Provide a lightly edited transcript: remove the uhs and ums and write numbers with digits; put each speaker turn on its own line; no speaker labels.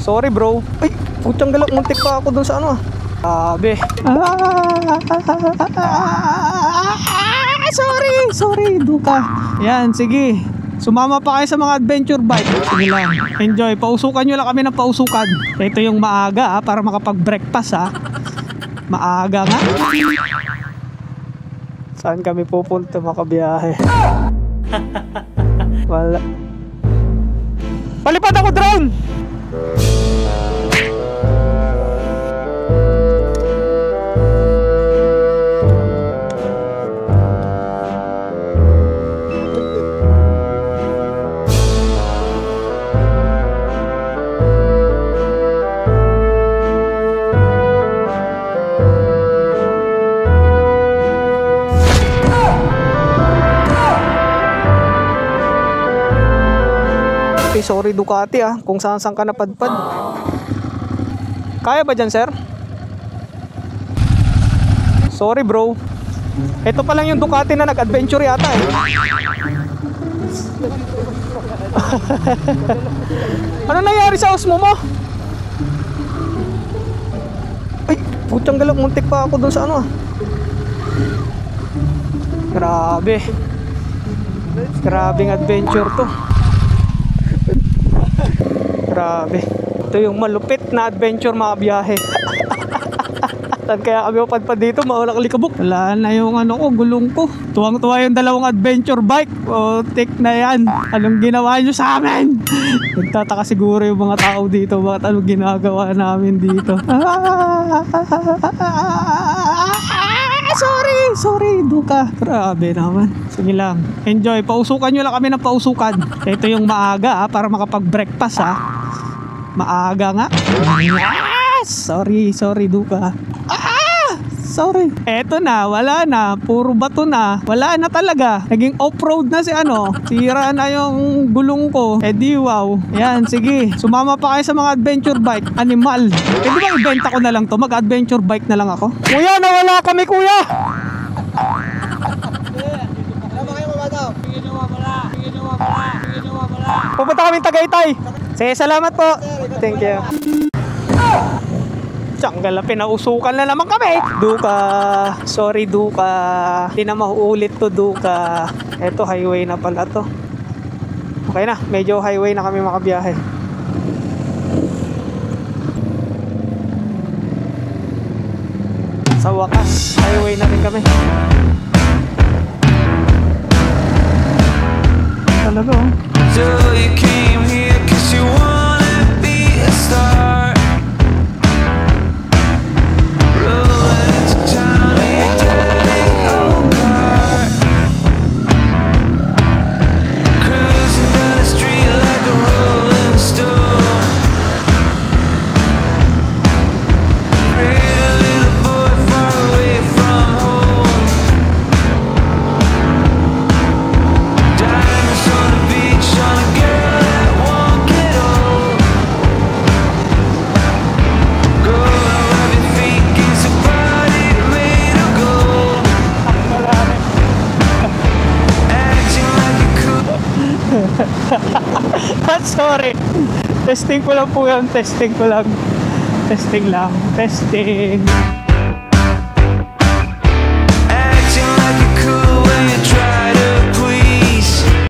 Sorry bro. Ay, putang galak, muntik pa ako dun sa ano. Sabi. Sorry, Duka. Yan, sige. Sumama pa kayo sa mga adventure bike. Sige lang, enjoy. Pausukan nyo lang kami ng pausukan. Ito yung maaga para makapag-breakfast Maaga nga. Saan kami pupunta makabiyahe? Wala. Palipad ako drone! Sorry Ducati kung saan ka napadpad. Kaya ba dyan sir? Sorry bro. Ito pa lang yung Ducati na nag-adventure yata Ano nangyari sa Osmo mo? Ay, putang galak, muntik pa ako dun sa ano Grabing adventure to. Grabe. Ito yung malupit na adventure mga biyahe. Saan kaya kami mapadpad dito? Mawala kalikabok. Wala na yung gulong ko. Tuwang-tuwa yung dalawang adventure bike. O, tik na yan. Anong ginawa nyo sa amin? Nagtataka siguro yung mga tao dito. Bakit anong ginagawa namin dito? Sorry, Duka. Grabe naman. Sige lang, enjoy. Pausukan nyo lang kami ng pausukan. Ito yung maaga para makapag-breakfast Maaga nga. Yes! Sorry, Duka. Sorry. Eto na, wala na. Puro bato na. Wala na talaga. Naging off-road na Sira na yung gulong ko. Di wow. Yan, sige. Sumama pa kayo sa mga adventure bike. Animal. Di ba ibenta ko na lang to? Mag-adventure bike na lang ako. Kuya, nawala kami kuya. Pupunta kami Tagaytay. Sige, salamat po. Thank you. Tiyanggal, pinausukan na naman kami. Duka, sorry Duka. Hindi na mauulit to Duka. Eto, highway na pala to. Okay na, medyo highway na kami makabiyahe. Sa wakas, highway na rin kami. Talaga
So you came here 'cause you wanna be a star. Rolling to town in your dirty old car. Cruising down the street like a rolling stone. Pretty little boy far away from home. Diamonds on the beach on a girl that won't get old. Go and rub your feet against a body made of gold. Acting like a cool.
Sorry. Testing ko lang po yan. Testing lang. Testing.